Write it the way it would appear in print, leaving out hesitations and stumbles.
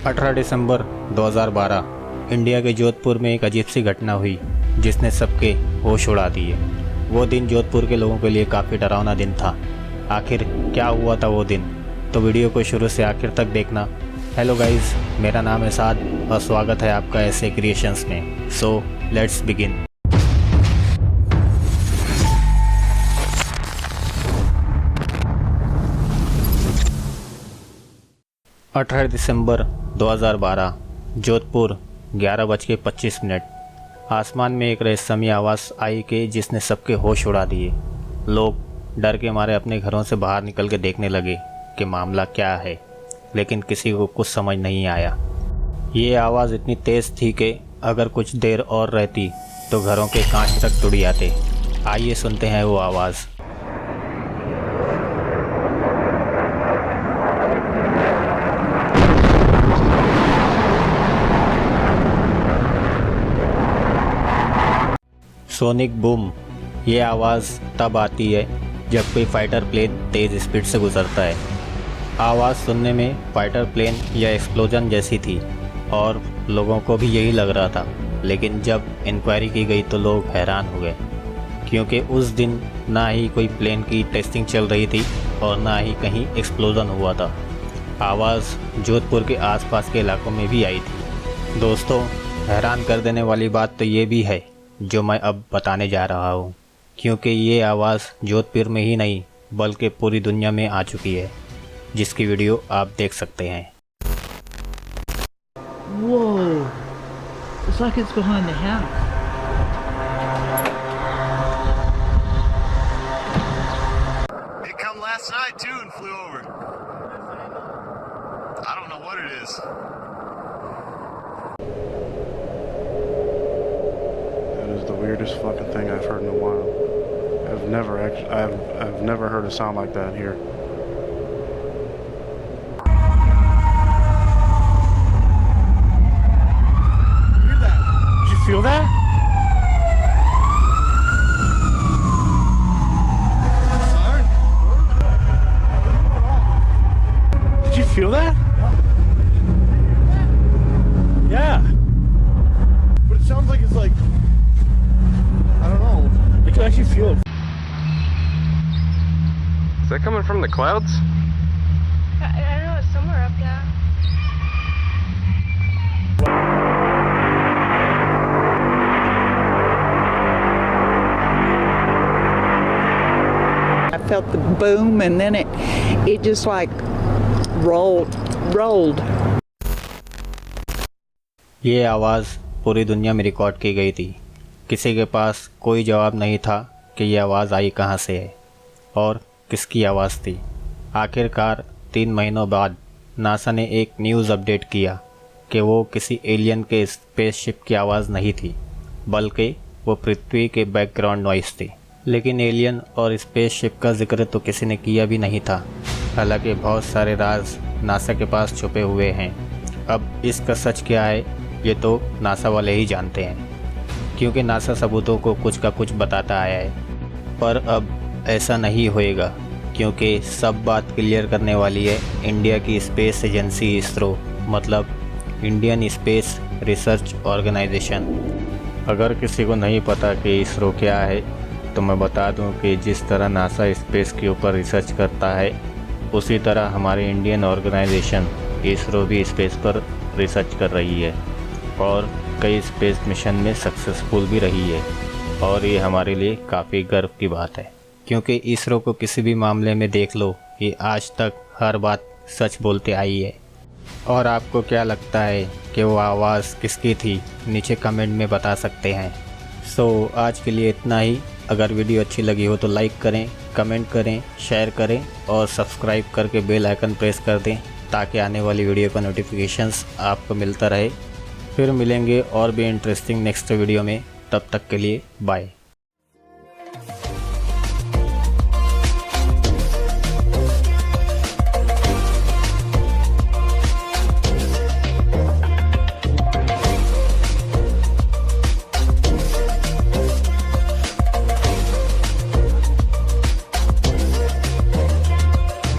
18 दिसंबर 2012 India के जोधपुर में एक अजीब सी घटना हुई जिसने सबके होश उड़ा दिए। वो दिन जोधपुर के लोगों के लिए काफ़ी डरावना दिन था। आखिर क्या हुआ था वो दिन, तो वीडियो को शुरू से आखिर तक देखना। हेलो गाइस, मेरा नाम है साद और स्वागत है आपका ऐसे क्रिएशंस में। So let's begin. अठारह दिसंबर 2012 जोधपुर 11:25। आसमान में एक रहस्यमय आवाज़ आई कि जिसने सबके होश उड़ा दिए। लोग डर के मारे अपने घरों से बाहर निकल के देखने लगे कि मामला क्या है, लेकिन किसी को कुछ समझ नहीं आया। ये आवाज़ इतनी तेज़ थी कि अगर कुछ देर और रहती तो घरों के कांच तक टूट जाते। आइए सुनते हैं वो आवाज़। Sonic boom. ये आवाज़ तब आती है जब कोई फाइटर प्लेन तेज़ स्पीड से गुजरता है। आवाज़ सुनने में फाइटर प्लेन या एक्सप्लोजन जैसी थी और लोगों को भी यही लग रहा था, लेकिन जब इंक्वायरी की गई तो लोग हैरान हो गए, क्योंकि उस दिन ना ही कोई प्लेन की टेस्टिंग चल रही थी और ना ही कहीं एक्सप्लोजन हुआ था। आवाज़ जोधपुर के आसपास के इलाकों में भी आई थी। दोस्तों, हैरान कर देने वाली बात तो ये भी है जो मैं अब बताने जा रहा हूँ, क्योंकि ये आवाज़ जोधपुर में ही नहीं बल्कि पूरी दुनिया में आ चुकी है, जिसकी वीडियो आप देख सकते हैं। Whoa! It's like it's behind the house. It come last night too and flew over. I don't know what it is. The weirdest fucking thing I've heard in a while. I've never heard a sound like that here. Hear that? Did you feel that? Did you feel that? Yeah. But it sounds like it's like, I don't know. I can actually feel it. Is that coming from the clouds? I don't know, it's somewhere up there. I felt the boom and then it just like rolled. ये आवाज़ पूरी दुनिया में record की गई थी। किसी के पास कोई जवाब नहीं था कि ये आवाज़ आई कहाँ से है और किसकी आवाज़ थी। आखिरकार 3 महीनों बाद नासा ने एक न्यूज़ अपडेट किया कि वो किसी एलियन के स्पेसशिप की आवाज़ नहीं थी, बल्कि वो पृथ्वी के बैकग्राउंड नॉइस थी। लेकिन एलियन और स्पेसशिप का जिक्र तो किसी ने किया भी नहीं था। हालांकि बहुत सारे राज नासा के पास छुपे हुए हैं। अब इसका सच क्या है ये तो नासा वाले ही जानते हैं, क्योंकि नासा सबूतों को कुछ का कुछ बताता आया है। पर अब ऐसा नहीं होएगा, क्योंकि सब बात क्लियर करने वाली है इंडिया की स्पेस एजेंसी इसरो, मतलब इंडियन स्पेस रिसर्च ऑर्गेनाइजेशन। अगर किसी को नहीं पता कि इसरो क्या है तो मैं बता दूं कि जिस तरह नासा स्पेस के ऊपर रिसर्च करता है, उसी तरह हमारी इंडियन ऑर्गेनाइजेशन इसरो भी स्पेस पर रिसर्च कर रही है और कई स्पेस मिशन में सक्सेसफुल भी रही है। और ये हमारे लिए काफ़ी गर्व की बात है, क्योंकि इसरो को किसी भी मामले में देख लो, ये आज तक हर बात सच बोलते आई है। और आपको क्या लगता है कि वो आवाज़ किसकी थी, नीचे कमेंट में बता सकते हैं। सो आज के लिए इतना ही। अगर वीडियो अच्छी लगी हो तो लाइक करें, कमेंट करें, शेयर करें और सब्सक्राइब करके बेल आइकन प्रेस कर दें, ताकि आने वाली वीडियो का नोटिफिकेशंस आपको मिलता रहे। फिर मिलेंगे और भी इंटरेस्टिंग नेक्स्ट वीडियो में। तब तक के लिए बाय।